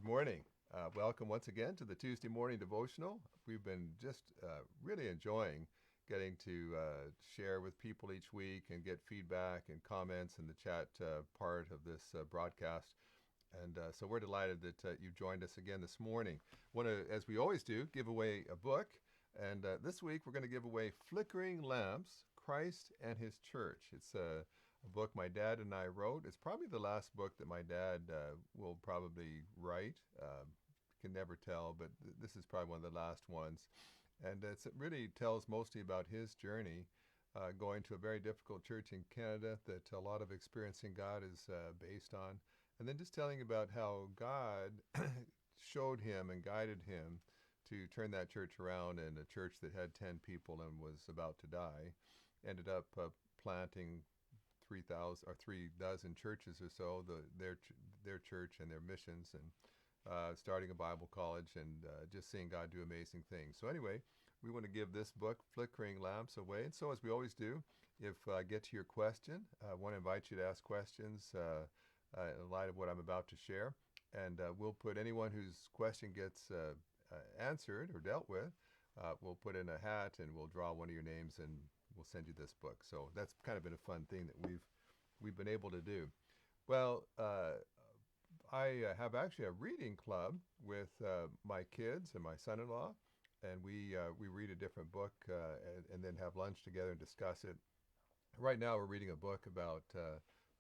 morning. Welcome once again to the Tuesday morning devotional. We've been just really enjoying getting to share with people each week and get feedback and comments in the chat part of this broadcast. And so we're delighted that you've joined us again this morning. Want to, as we always do, give away a book. And this week we're going to give away Flickering Lamps, Christ and His Church. It's a book my dad and I wrote. It's probably the last book that my dad will probably write. Can never tell, but this is probably one of the last ones. And it really tells mostly about his journey going to a very difficult church in Canada that a lot of experiencing God is based on. And then just telling about how God showed him and guided him to turn that church around, and a church that had 10 people and was about to die ended up planting 3,000 or 3,000 churches or so, their church and their missions, and starting a Bible college, and just seeing God do amazing things. So anyway, we want to give this book, Flickering Lamps, away. And so as we always do, if I get to your question, I want to invite you to ask questions in light of what I'm about to share. And we'll put anyone whose question gets answered or dealt with, we'll put in a hat and we'll draw one of your names and we'll send you this book. So that's kind of been a fun thing that we've been able to do. Well, I have actually a reading club with my kids and my son-in-law, and we read a different book and then have lunch together and discuss it. Right now we're reading a book about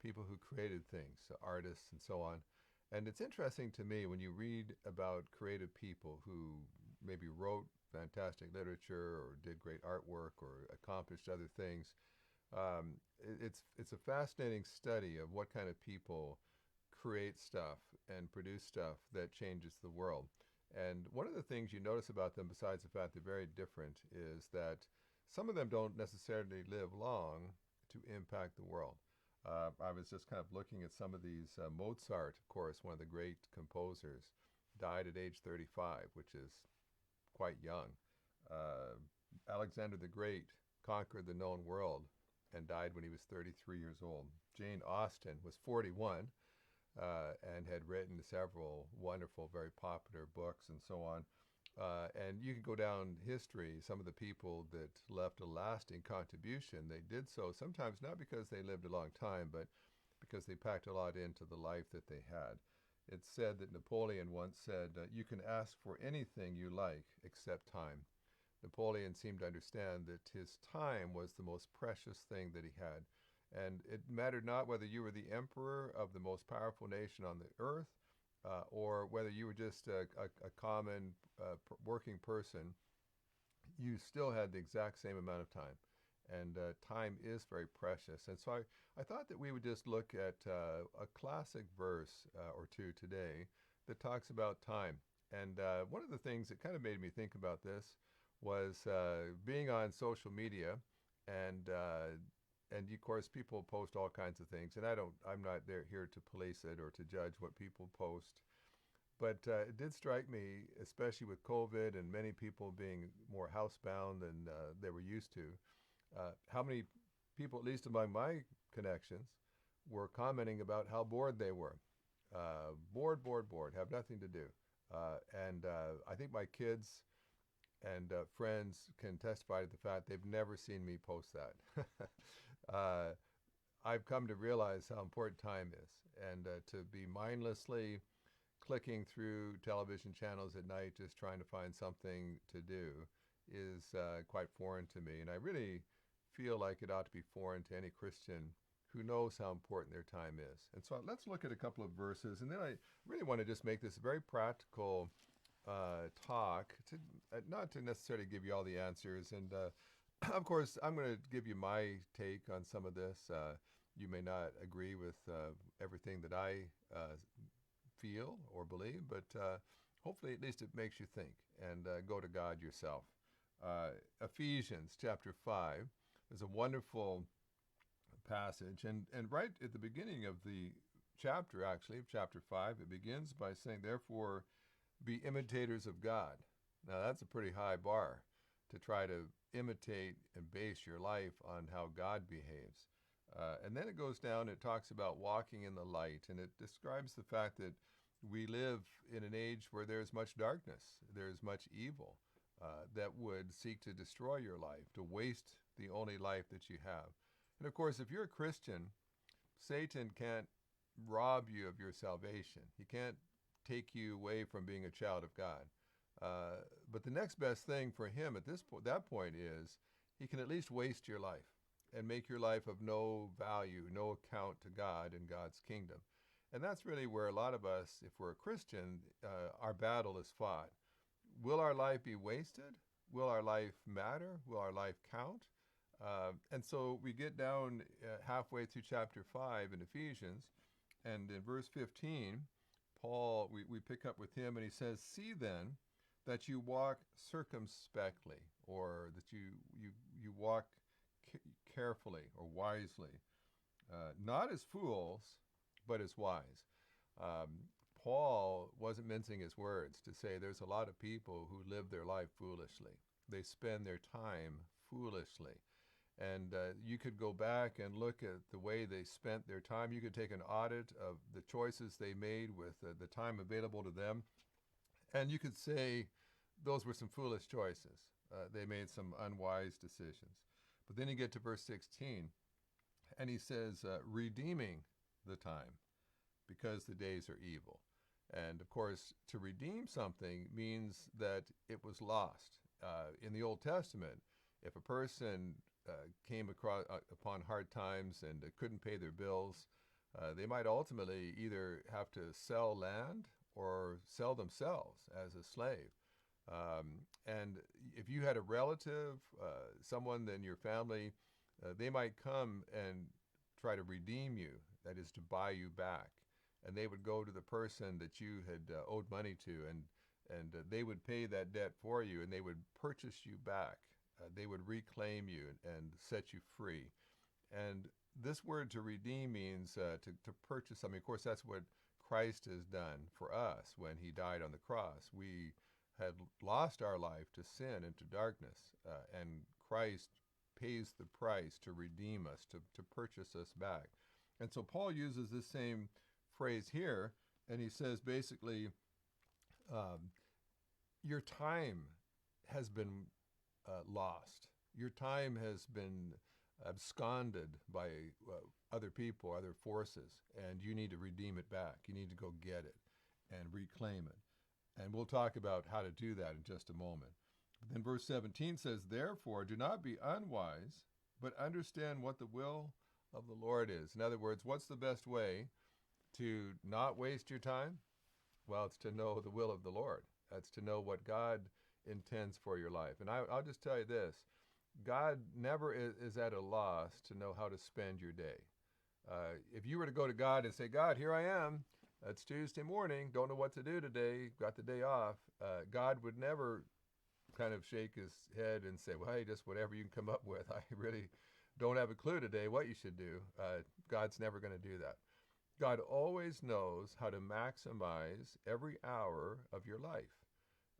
people who created things, artists and so on. And it's interesting to me when you read about creative people who maybe wrote fantastic literature or did great artwork or accomplished other things. It's a fascinating study of what kind of people create stuff and produce stuff that changes the world. And one of the things you notice about them, besides the fact they're very different, is that some of them don't necessarily live long to impact the world. I was just kind of looking at some of these. Mozart, of course, one of the great composers, died at age 35, which is quite young. Alexander the Great conquered the known world and died when he was 33 years old. Jane Austen was 41 and had written several wonderful, very popular books and so on. And you can go down history, some of the people that left a lasting contribution, they did so sometimes not because they lived a long time, but because they packed a lot into the life that they had. It's said that Napoleon once said, you can ask for anything you like except time. Napoleon seemed to understand that his time was the most precious thing that he had. And it mattered not whether you were the emperor of the most powerful nation on the earth, or whether you were just a common working person, you still had the exact same amount of time. And time is very precious. And so I thought that we would just look at a classic verse or two today that talks about time. And one of the things that kind of made me think about this was being on social media, and of course people post all kinds of things, and I'm not here to police it or to judge what people post. But it did strike me, especially with COVID and many people being more housebound than they were used to, how many people, at least among my connections, were commenting about how bored they were. Bored, have nothing to do. And I think my kids and friends can testify to the fact they've never seen me post that. I've come to realize how important time is, and to be mindlessly clicking through television channels at night just trying to find something to do is quite foreign to me. And I really feel like it ought to be foreign to any Christian who knows how important their time is. And so let's look at a couple of verses, and then I really want to just make this a very practical talk, to not to necessarily give you all the answers. And of course, I'm going to give you my take on some of this. You may not agree with everything that I feel or believe, but hopefully at least it makes you think and go to God yourself. Ephesians chapter 5 is a wonderful passage, and right at the beginning of the chapter, actually, of chapter 5, it begins by saying, therefore, be imitators of God. Now that's a pretty high bar to try to imitate and base your life on how God behaves. And then it goes down, it talks about walking in the light, and it describes the fact that We live in an age where there's much darkness, there's much evil that would seek to destroy your life, to waste the only life that you have. And of course, if you're a Christian, Satan can't rob you of your salvation. He can't take you away from being a child of God. But the next best thing for him at that point is he can at least waste your life and make your life of no value, no account to God and God's kingdom. And that's really where a lot of us, if we're a Christian, our battle is fought. Will our life be wasted? Will our life matter? Will our life count? And so we get down halfway through chapter 5 in Ephesians, and in verse 15, Paul, we pick up with him, and he says, "See then that you walk circumspectly," or that you walk carefully or wisely, not as fools, but as wise. Paul wasn't mincing his words to say there's a lot of people who live their life foolishly. They spend their time foolishly. And you could go back and look at the way they spent their time. You could take an audit of the choices they made with the time available to them. And you could say those were some foolish choices. They made some unwise decisions. But then you get to verse 16, and he says, redeeming the time, because the days are evil. And of course, to redeem something means that it was lost. In the Old Testament, if a person came upon hard times and couldn't pay their bills, they might ultimately either have to sell land or sell themselves as a slave. And if you had a relative, someone in your family, they might come and try to redeem you, that is to buy you back. And they would go to the person that you had owed money to, and they would pay that debt for you, and they would purchase you back. They would reclaim you and set you free. And this word to redeem means to purchase something. Of course, that's what Christ has done for us when he died on the cross. We had lost our life to sin and to darkness, and Christ pays the price to redeem us, to purchase us back. And so Paul uses this same phrase here, and he says basically, your time has been lost. Your time has been absconded by other people, other forces, and you need to redeem it back. You need to go get it and reclaim it. And we'll talk about how to do that in just a moment. But then verse 17 says, "Therefore, do not be unwise, but understand what the will of the Lord is." In other words, what's the best way to not waste your time? Well, it's to know the will of the Lord. That's to know what God intends for your life. And I'll just tell you this. God never is at a loss to know how to spend your day. If you were to go to God and say, "God, here I am. It's Tuesday morning. Don't know what to do today. Got the day off." God would never kind of shake his head and say, "Well, hey, just whatever you can come up with. I really don't have a clue today what you should do." God's never going to do that. God always knows how to maximize every hour of your life.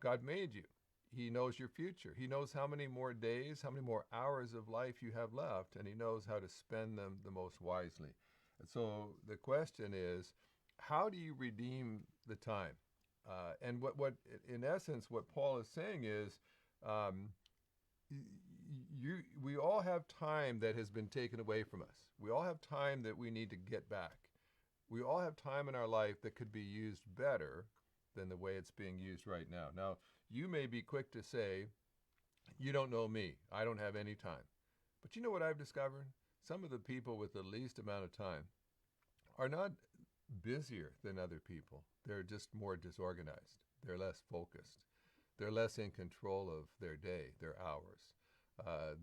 God made you. He knows your future. He knows how many more days, how many more hours of life you have left, and he knows how to spend them the most wisely. And so the question is, how do you redeem the time? And what in essence, what Paul is saying is, we all have time that has been taken away from us. We all have time that we need to get back. We all have time in our life that could be used better than the way it's being used right now. Now, you may be quick to say, "You don't know me. I don't have any time." But you know what I've discovered? Some of the people with the least amount of time are not busier than other people. They're just more disorganized. They're less focused. They're less in control of their day, their hours.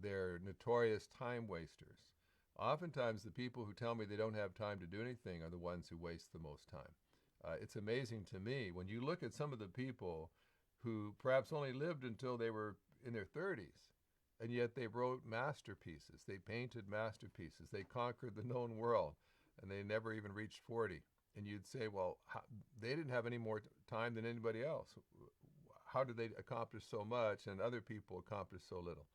They're notorious time wasters. Oftentimes, the people who tell me they don't have time to do anything are the ones who waste the most time. It's amazing to me when you look at some of the people who perhaps only lived until they were in their 30s, and yet they wrote masterpieces. They painted masterpieces. They conquered the known world, and they never even reached 40. And you'd say, well, they didn't have any more time than anybody else. How did they accomplish so much and other people accomplish so little?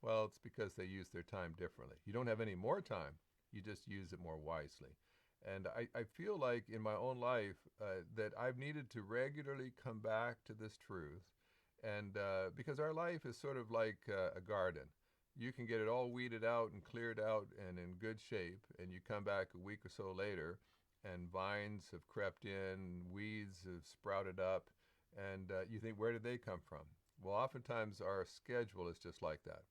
Well, it's because they use their time differently. You don't have any more time. You just use it more wisely. And I feel like in my own life that I've needed to regularly come back to this truth. And because our life is sort of like a garden. You can get it all weeded out and cleared out and in good shape, and you come back a week or so later, and vines have crept in, weeds have sprouted up, and you think, where did they come from? Well, oftentimes our schedule is just like that.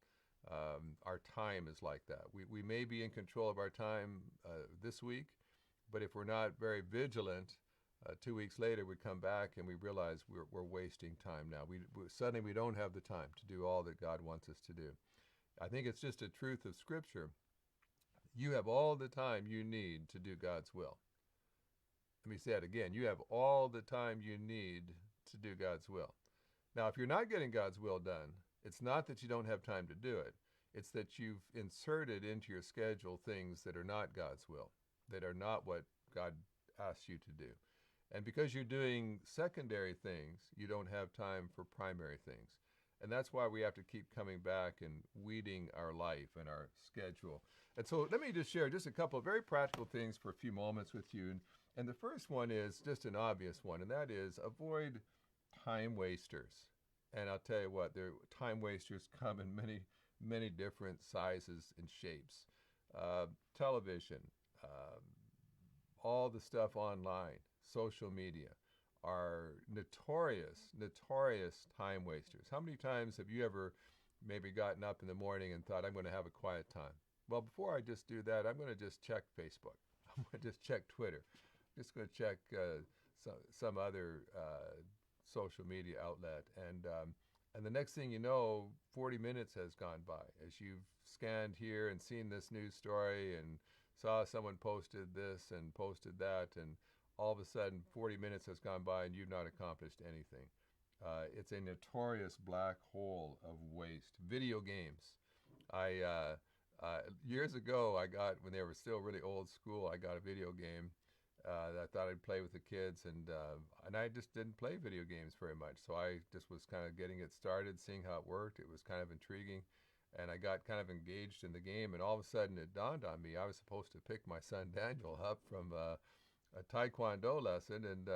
Our time is like that. We may be in control of our time this week, but if we're not very vigilant, 2 weeks later we come back and we realize we're wasting time now. Suddenly we don't have the time to do all that God wants us to do. I think it's just a truth of Scripture. You have all the time you need to do God's will. Let me say it again. You have all the time you need to do God's will. Now, if you're not getting God's will done, it's not that you don't have time to do it. It's that you've inserted into your schedule things that are not God's will, that are not what God asks you to do. And because you're doing secondary things, you don't have time for primary things. And that's why we have to keep coming back and weeding our life and our schedule. And so let me just share just a couple of very practical things for a few moments with you. And the first one is just an obvious one, and that is avoid time wasters. And I'll tell you what, time wasters come in many, many different sizes and shapes. Television, all the stuff online, social media are notorious time wasters. How many times have you ever maybe gotten up in the morning and thought, I'm going to have a quiet time? Well, before I just do that, I'm going to just check Facebook. I'm going to just check Twitter. I'm just going to check some other social media outlet. And the next thing you know, 40 minutes has gone by as you've scanned here and seen this news story and saw someone posted this and posted that, and all of a sudden 40 minutes has gone by and you've not accomplished anything. It's a notorious black hole of waste. Video games. Years ago, when they were still really old school, I got a video game that I thought I'd play with the kids, and I just didn't play video games very much. So I just was kind of getting it started, seeing how it worked. It was kind of intriguing, and I got kind of engaged in the game, and all of a sudden it dawned on me I was supposed to pick my son Daniel up from a Taekwondo lesson, and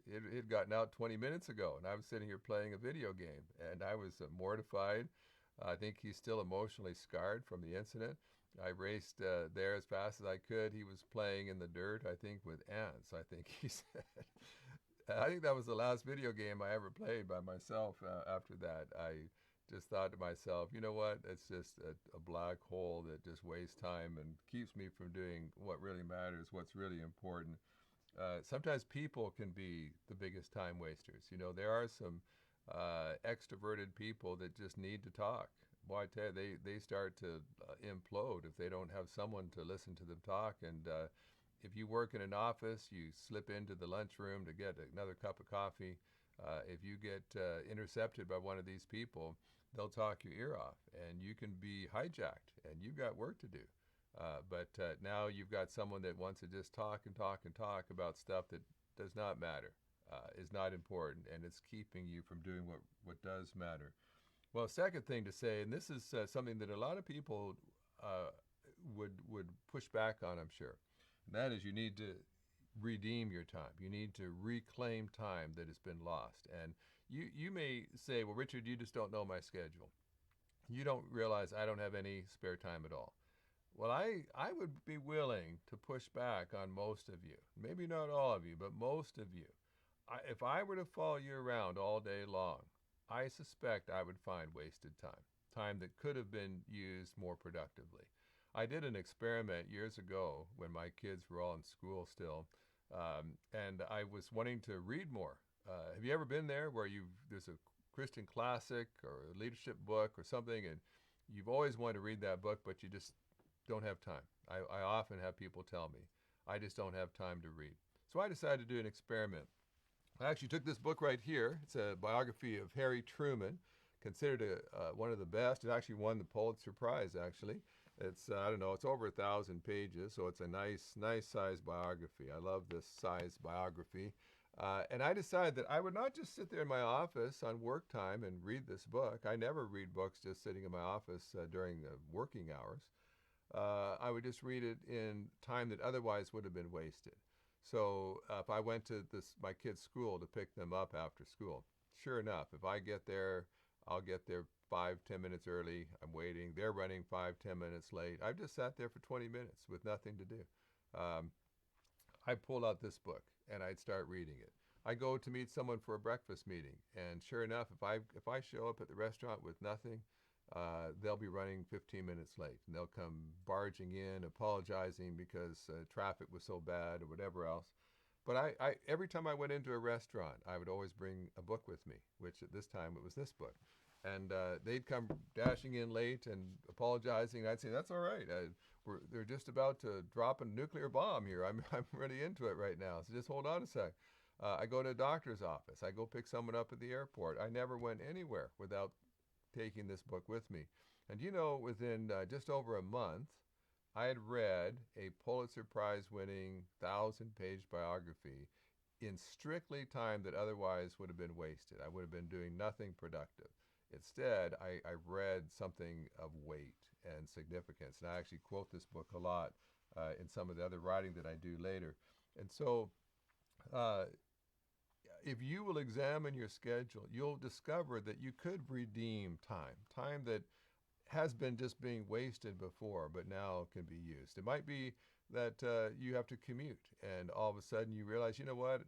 it had gotten out 20 minutes ago, and I was sitting here playing a video game, and I was mortified. I think he's still emotionally scarred from the incident. I raced there as fast as I could. He was playing in the dirt, I think, with ants, I think he said. I think that was the last video game I ever played by myself after that. I just thought to myself, you know what, it's just a black hole that just wastes time and keeps me from doing what really matters, what's really important. Sometimes people can be the biggest time wasters. You know, there are some extroverted people that just need to talk. Boy, I tell you, they start to implode if they don't have someone to listen to them talk. And if you work in an office, you slip into the lunchroom to get another cup of coffee. If you get intercepted by one of these people, they'll talk your ear off, and you can be hijacked, and you've got work to do. But now you've got someone that wants to just talk and talk and talk about stuff that does not matter, is not important, and it's keeping you from doing what does matter. Well, second thing to say, and this is something that a lot of people would push back on, I'm sure, and that is you need to redeem your time. You need to reclaim time that has been lost. And you may say, well, Richard, you just don't know my schedule. You don't realize I don't have any spare time at all. Well, I would be willing to push back on most of you. Maybe not all of you, but most of you. If I were to follow you around all day long, I suspect I would find wasted time that could have been used more productively. I did an experiment years ago when my kids were all in school still, and I was wanting to read more. Have you ever been there where there's a Christian classic or a leadership book or something, and you've always wanted to read that book, but you just don't have time? I often have people tell me, I just don't have time to read. So I decided to do an experiment. I actually took this book right here. It's a biography of Harry Truman, considered one of the best. It actually won the Pulitzer Prize, actually. It's, I don't know, it's over 1,000 pages, so it's a nice size biography. I love this size biography. And I decided that I would not just sit there in my office on work time and read this book. I never read books just sitting in my office during the working hours. I would just read it in time that otherwise would have been wasted. So if I went to my kids' school to pick them up after school, sure enough, if I get there, I'll get there 5, 10 minutes early. I'm waiting. They're running 5, 10 minutes late. I've just sat there for 20 minutes with nothing to do. Um, I pull out this book and I'd start reading it. I go to meet someone for a breakfast meeting, and sure enough, if I show up at the restaurant with nothing, they'll be running 15 minutes late, and they'll come barging in, apologizing because traffic was so bad or whatever else. But every time I went into a restaurant, I would always bring a book with me, which at this time it was this book. And they'd come dashing in late and apologizing. I'd say, that's all right. They're just about to drop a nuclear bomb here. I'm really into it right now. So just hold on a sec. I go to a doctor's office. I go pick someone up at the airport. I never went anywhere without taking this book with me. And within just over a month, I had read a Pulitzer Prize winning 1,000-page biography in strictly time that otherwise would have been wasted. I would have been doing nothing productive. Instead, I read something of weight and significance. And I actually quote this book a lot in some of the other writing that I do later. And so if you will examine your schedule, you'll discover that you could redeem time that has been just being wasted before, but now can be used. It might be that you have to commute, and all of a sudden you realize, you know what,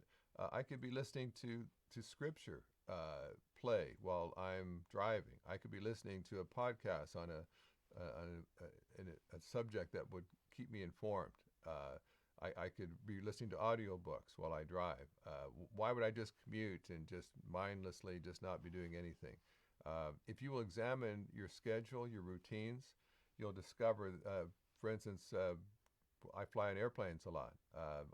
I could be listening to Scripture play while I'm driving. I could be listening to a podcast on a subject that would keep me informed. I could be listening to audiobooks while I drive. Why would I just commute and just mindlessly just not be doing anything? If you will examine your schedule, your routines, you'll discover, for instance, I fly in airplanes a lot.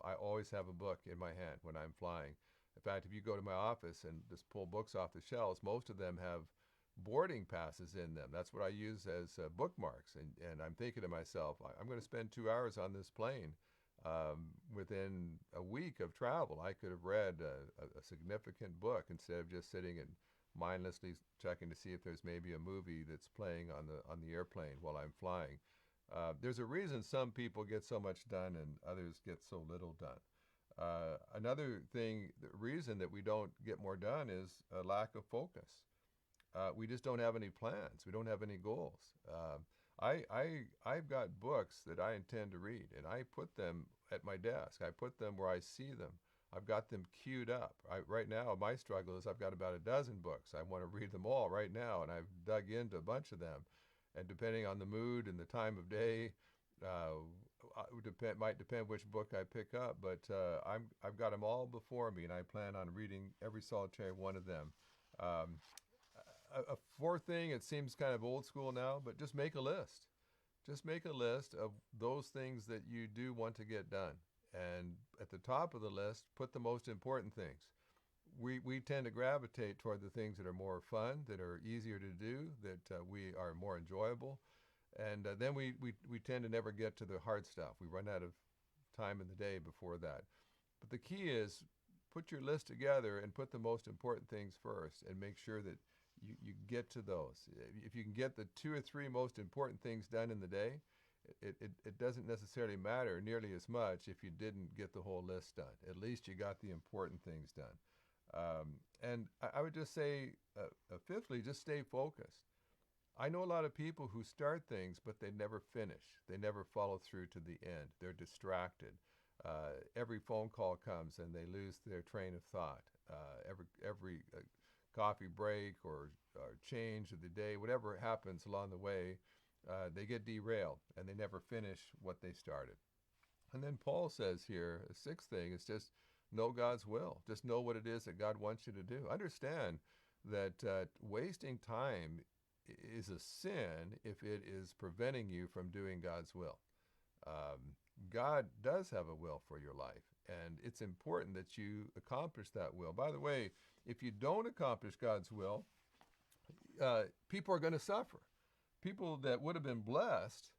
I always have a book in my hand when I'm flying. In fact, if you go to my office and just pull books off the shelves, most of them have boarding passes in them. That's what I use as bookmarks. And I'm thinking to myself, I'm going to spend 2 hours on this plane. Within a week of travel, I could have read a significant book instead of just sitting and mindlessly checking to see if there's maybe a movie that's playing on the airplane while I'm flying. There's a reason some people get so much done and others get so little done. Another thing, the reason that we don't get more done is a lack of focus. We just don't have any plans. We don't have any goals. I've got books that I intend to read, and I put them at my desk. I put them where I see them. I've got them queued up. Right now, my struggle is I've got about a dozen books. I want to read them all right now, and I've dug into a bunch of them. And depending on the mood and the time of day, might depend which book I pick up. But I've got them all before me, and I plan on reading every solitary one of them. A fourth thing, it seems kind of old school now, but just make a list. Just make a list of those things that you do want to get done. And at the top of the list, put the most important things. We tend to gravitate toward the things that are more fun, that are easier to do, that we are more enjoyable. And then we tend to never get to the hard stuff. We run out of time in the day before that. But the key is put your list together and put the most important things first and make sure that you get to those. If you can get the 2 or 3 most important things done in the day, it doesn't necessarily matter nearly as much if you didn't get the whole list done. At least you got the important things done. And I would just say, fifthly, just stay focused. I know a lot of people who start things, but they never finish. They never follow through to the end. They're distracted. Every phone call comes and they lose their train of thought. Every coffee break or change of the day, whatever happens along the way, they get derailed and they never finish what they started. And then Paul says here, the sixth thing is just know God's will. Just know what it is that God wants you to do. Understand that wasting time is a sin if it is preventing you from doing God's will. God does have a will for your life, and it's important that you accomplish that will. By the way, if you don't accomplish God's will, people are going to suffer. People that would have been blessed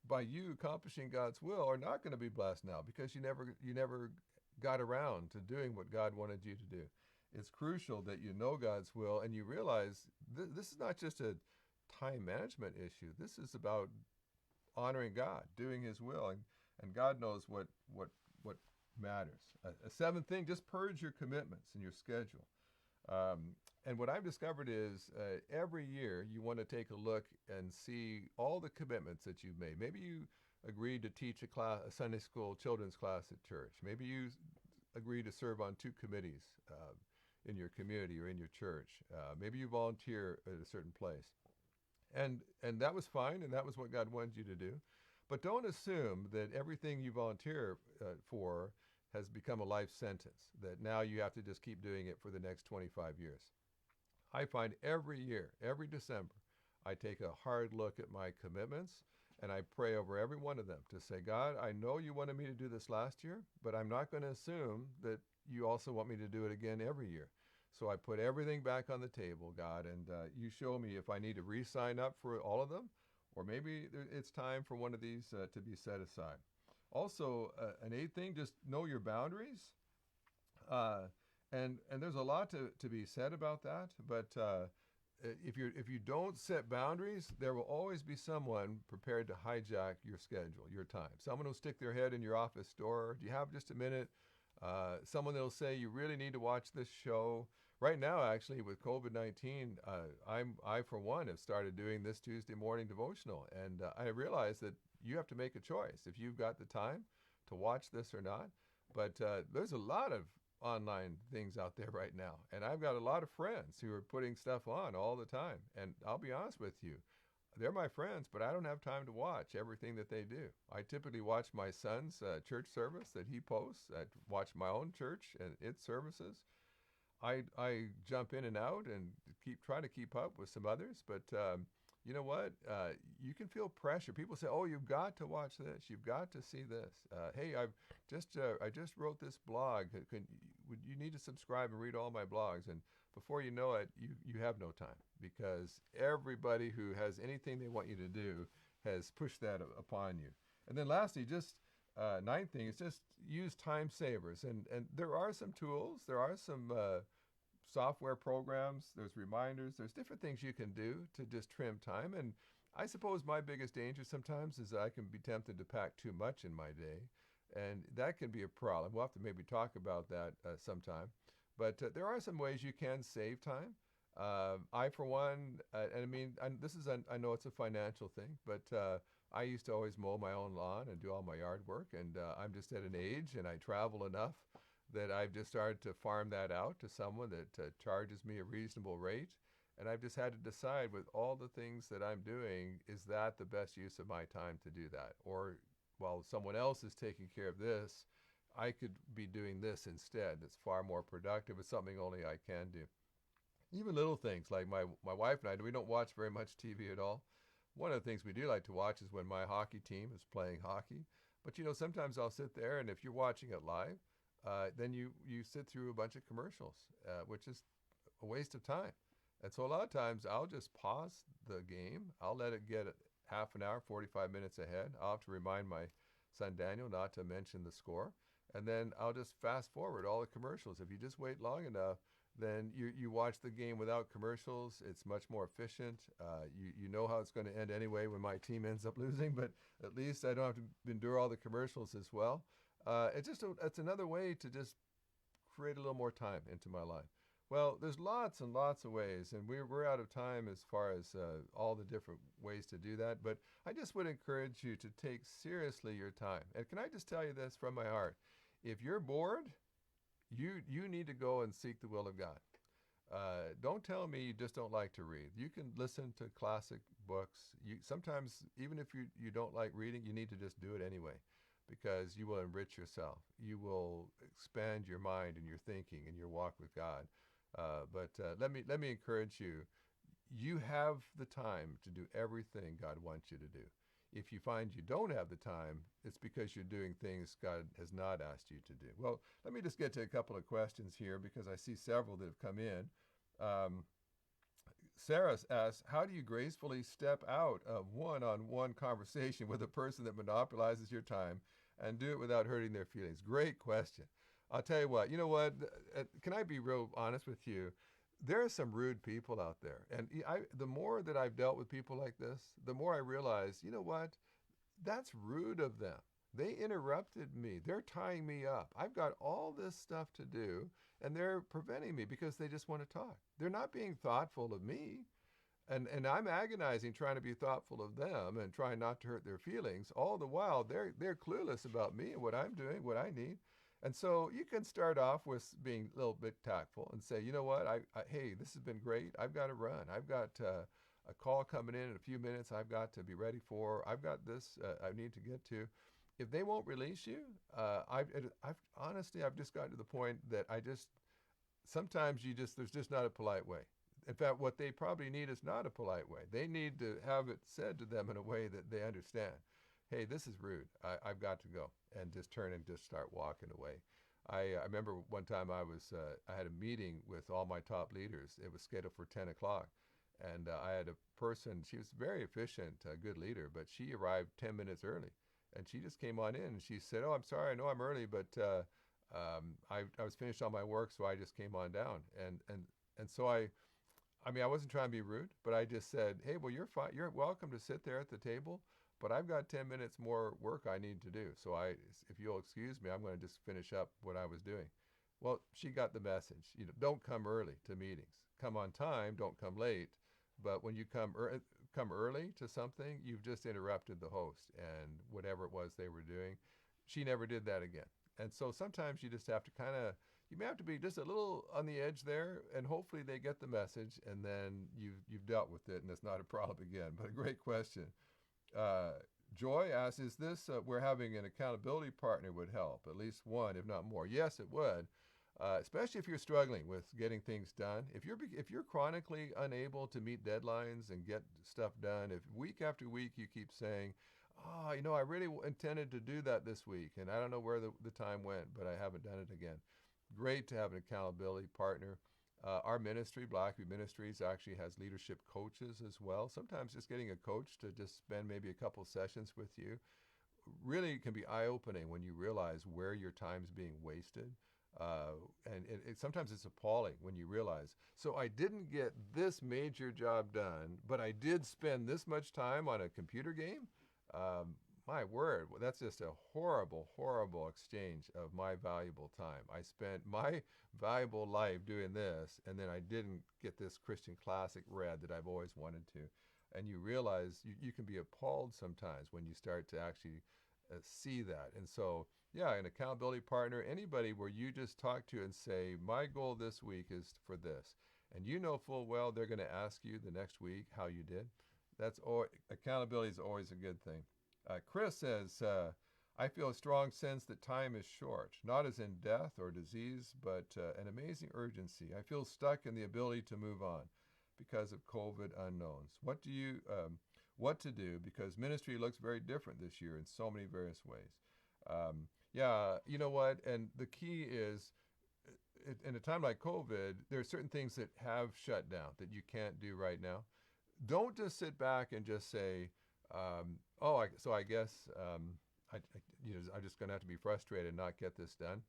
by you accomplishing God's will are not going to be blessed now because you never got around to doing what God wanted you to do. It's crucial that you know God's will and you realize this is not just a time management issue. This is about honoring God, doing His will, and God knows what matters. A seventh thing, just purge your commitments and your schedule. And what I've discovered is every year you want to take a look and see all the commitments that you've made. Maybe you agreed to teach a Sunday school children's class at church. Maybe you agreed to serve on 2 committees in your community or in your church. Maybe you volunteer at a certain place. And that was fine, and that was what God wanted you to do. But don't assume that everything you volunteer for has become a life sentence, that now you have to just keep doing it for the next 25 years. I find every year, every December, I take a hard look at my commitments, and I pray over every one of them to say, God, I know you wanted me to do this last year, but I'm not going to assume that you also want me to do it again every year. So I put everything back on the table, God, and you show me if I need to re-sign up for all of them, or maybe it's time for one of these to be set aside. Also, an 8th thing, just know your boundaries. And there's a lot to be said about that, but if you don't set boundaries, there will always be someone prepared to hijack your schedule, your time. Someone will stick their head in your office door. Do you have just a minute? Someone that'll say, you really need to watch this show. Right now, actually, with COVID-19, I, for one, have started doing this Tuesday morning devotional, and I realize that you have to make a choice if you've got the time to watch this or not. But there's a lot of online things out there right now, and I've got a lot of friends who are putting stuff on all the time, and I'll be honest with you, they're my friends, but I don't have time to watch everything that they do. I typically watch my son's church service that he posts. I watch my own church and its services. I jump in and out and try to keep up with some others, but you know what? You can feel pressure. People say, "Oh, you've got to watch this. You've got to see this." Hey, I just wrote this blog. Would you need to subscribe and read all my blogs? And before you know it, you have no time, because everybody who has anything they want you to do has pushed that upon you. And then lastly, just 9th thing is just use time savers. And there are some tools. There are some software programs, there's reminders, there's different things you can do to just trim time. And I suppose my biggest danger sometimes is I can be tempted to pack too much in my day, and that can be a problem. We'll have to maybe talk about that sometime. But there are some ways you can save time. I, for one, and I mean, I know it's a financial thing, but I used to always mow my own lawn and do all my yard work, and I'm just at an age and I travel enough that I've just started to farm that out to someone that charges me a reasonable rate. And I've just had to decide, with all the things that I'm doing, is that the best use of my time to do that? Or while someone else is taking care of this, I could be doing this instead. It's far more productive. It's something only I can do. Even little things like my wife and I, we don't watch very much TV at all. One of the things we do like to watch is when my hockey team is playing hockey. But, you know, sometimes I'll sit there, and if you're watching it live, then you sit through a bunch of commercials, which is a waste of time. And so a lot of times I'll just pause the game. I'll let it get half an hour, 45 minutes ahead. I'll have to remind my son Daniel not to mention the score. And then I'll just fast forward all the commercials. If you just wait long enough, then you watch the game without commercials. It's much more efficient. You know how it's going to end anyway when my team ends up losing, but at least I don't have to endure all the commercials as well. It's another way to just create a little more time into my life. Well, there's lots and lots of ways, and we're out of time as far as all the different ways to do that. But I just would encourage you to take seriously your time. And can I just tell you this from my heart? If you're bored, you need to go and seek the will of God. Don't tell me you just don't like to read. You can listen to classic books. Sometimes, even if you don't like reading, you need to just do it anyway, because you will enrich yourself. You will expand your mind and your thinking and your walk with God. But let me encourage you. You have the time to do everything God wants you to do. If you find you don't have the time, it's because you're doing things God has not asked you to do. Well, let me just get to a couple of questions here, because I see several that have come in. Sarah asks, how do you gracefully step out of one-on-one conversation with a person that monopolizes your time and do it without hurting their feelings? Great question. I'll tell you what, can I be real honest with you? There are some rude people out there. And the more that I've dealt with people like this, the more I realize, you know what? That's rude of them. They interrupted me. They're tying me up. I've got all this stuff to do, and they're preventing me because they just want to talk. They're not being thoughtful of me. And I'm agonizing trying to be thoughtful of them and trying not to hurt their feelings. All the while, they're clueless about me and what I'm doing, what I need. And so you can start off with being a little bit tactful and say, you know what, hey, this has been great. I've got to run. I've got a call coming in a few minutes. I've got to be ready for. I've got this I need to get to. If they won't release you, I've honestly, I've just gotten to the point that sometimes there's just not a polite way. In fact, what they probably need is not a polite way. They need to have it said to them in a way that they understand. Hey, this is rude. I've got to go, and just turn and just start walking away. I remember one time I had a meeting with all my top leaders. It was scheduled for 10 o'clock. And I had a person, she was very efficient, a good leader, but she arrived 10 minutes early. And she just came on in and she said, oh, I'm sorry, I know I'm early, but I was finished on my work, so I just came on down. And so I wasn't trying to be rude, but I just said, hey, well, you're fine. You're welcome to sit there at the table, but I've got 10 minutes more work I need to do. So if you'll excuse me, I'm going to just finish up what I was doing. Well, she got the message. Don't come early to meetings. Come on time, don't come late. But when you come early to something, you've just interrupted the host and whatever it was they were doing. She never did that again. And so sometimes you just have to you may have to be just a little on the edge there, and hopefully they get the message, and then you've dealt with it, and it's not a problem again. But a great question. Joy asks, is this where having an accountability partner would help? At least one, if not more. Yes, it would. Especially if you're struggling with getting things done. If you're chronically unable to meet deadlines and get stuff done, if week after week you keep saying, oh, I really intended to do that this week, and I don't know where the time went, but I haven't done it again. Great to have an accountability partner. Our ministry, Biography Ministries, actually has leadership coaches as well. Sometimes just getting a coach to just spend maybe a couple sessions with you really can be eye-opening when you realize where your time's being wasted. And sometimes it's appalling when you realize, so I didn't get this major job done, but I did spend this much time on a computer game. My word, that's just a horrible, horrible exchange of my valuable time. I spent my valuable life doing this, and then I didn't get this Christian classic read that I've always wanted to. And you realize you can be appalled sometimes when you start to actually see that. And so, yeah, an accountability partner, anybody where you just talk to and say, my goal this week is for this. And you know full well they're going to ask you the next week how you did. Accountability is always a good thing. Chris says, I feel a strong sense that time is short, not as in death or disease, but an amazing urgency. I feel stuck in the ability to move on because of COVID unknowns. What to do? Because ministry looks very different this year in so many various ways. Yeah, you know what? And the key is, in a time like COVID, there are certain things that have shut down that you can't do right now. Don't just sit back and just say, so I guess I'm just going to have to be frustrated and not get this done.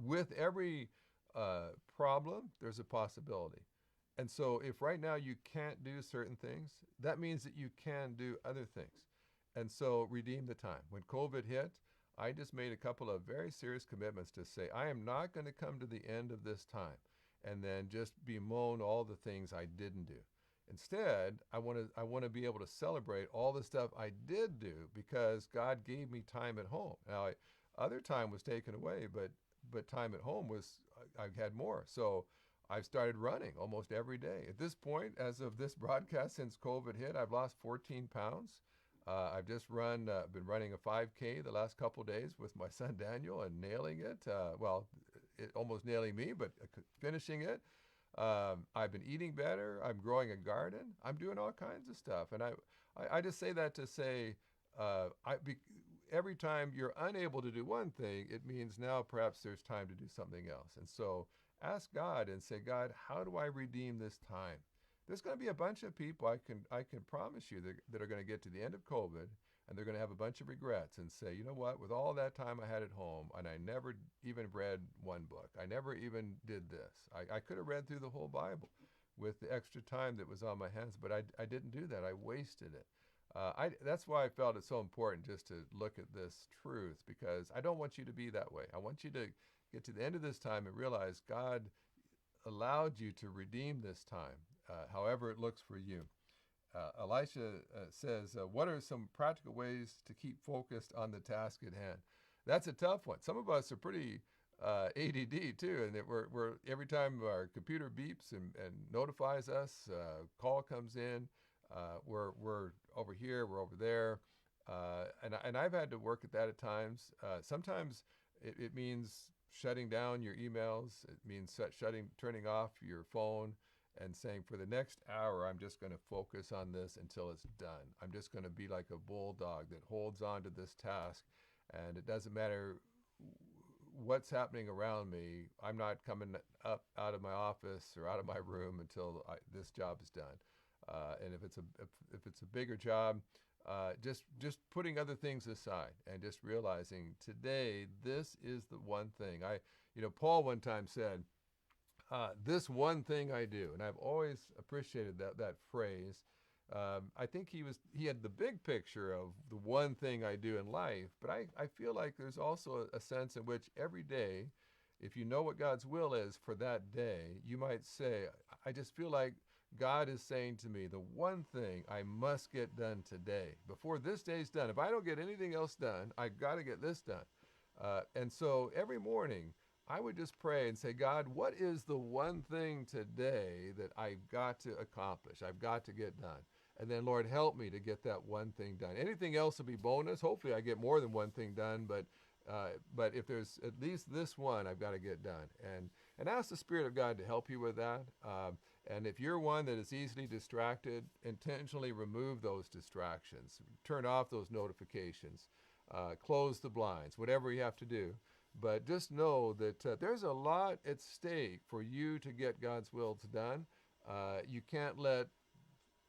With every problem, there's a possibility. And so if right now you can't do certain things, that means that you can do other things. And so redeem the time. When COVID hit, I just made a couple of very serious commitments to say, I am not going to come to the end of this time and then just bemoan all the things I didn't do. Instead, I want to be able to celebrate all the stuff I did do because God gave me time at home. Now, other time was taken away, but time at home I had more. So I've started running almost every day. At this point, as of this broadcast, since COVID hit, I've lost 14 pounds. I've just been running a 5K the last couple of days with my son Daniel and nailing it. Almost nailing me, but finishing it. I've been eating better. I'm growing a garden. I'm doing all kinds of stuff. And I just say that to say, every time you're unable to do one thing, it means now perhaps there's time to do something else. And so ask God and say, God, how do I redeem this time? There's going to be a bunch of people I can promise you that are going to get to the end of COVID and they're going to have a bunch of regrets and say, you know what, with all that time I had at home and I never even read one book. I never even did this. I could have read through the whole Bible with the extra time that was on my hands, but I didn't do that. I wasted it. That's why I felt it's so important just to look at this truth, because I don't want you to be that way. I want you to get to the end of this time and realize God allowed you to redeem this time, however it looks for you. Elisha says, what are some practical ways to keep focused on the task at hand? That's a tough one. Some of us are pretty ADD too, and we're every time our computer beeps and notifies us, call comes in, we're over here, we're over there, and I've had to work at that at times. Sometimes it means shutting down your emails. It means turning off your phone and saying, for the next hour, I'm just going to focus on this until it's done. I'm just going to be like a bulldog that holds on to this task, and it doesn't matter what's happening around me. I'm not coming up out of my office or out of my room until this job is done. And if it's a bigger job, just putting other things aside and just realizing today this is the one thing. Paul one time said, this one thing I do, and I've always appreciated that phrase. I think he had the big picture of the one thing I do in life, but I feel like there's also a sense in which every day, if you know what God's will is for that day, you might say, I just feel like God is saying to me, the one thing I must get done today, before this day's done. If I don't get anything else done, I got to get this done. And so every morning, I would just pray and say, God, what is the one thing today that I've got to accomplish? I've got to get done. And then, Lord, help me to get that one thing done. Anything else will be bonus. Hopefully I get more than one thing done, but if there's at least this one, I've got to get done. And ask the Spirit of God to help you with that. And if you're one that is easily distracted, intentionally remove those distractions. Turn off those notifications. Close the blinds, whatever you have to do. But just know that there's a lot at stake for you to get God's will done. You can't let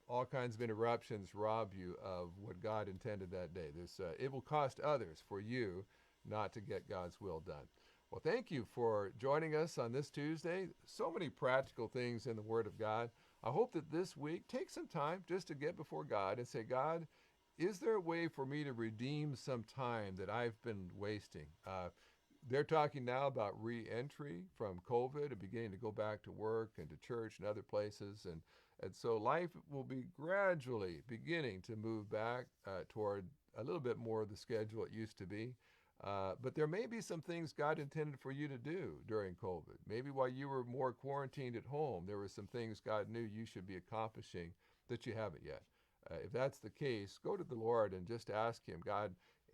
all kinds of interruptions rob you of what God intended that day. It will cost others for you not to get God's will done. Well, thank you for joining us on this Tuesday. So many practical things in the Word of God. I hope that this week, take some time just to get before God and say, God, is there a way for me to redeem some time that I've been wasting? They're talking now about re-entry from COVID and beginning to go back to work and to church and other places. And so life will be gradually beginning to move back toward a little bit more of the schedule it used to be. But there may be some things God intended for you to do during COVID. Maybe while you were more quarantined at home, there were some things God knew you should be accomplishing that you haven't yet. If that's the case, go to the Lord and just ask Him, God,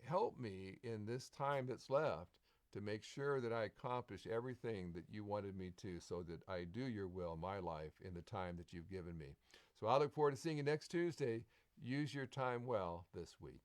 help me in this time that's left to make sure that I accomplish everything that you wanted me to, so that I do your will in my life in the time that you've given me. So I look forward to seeing you next Tuesday. Use your time well this week.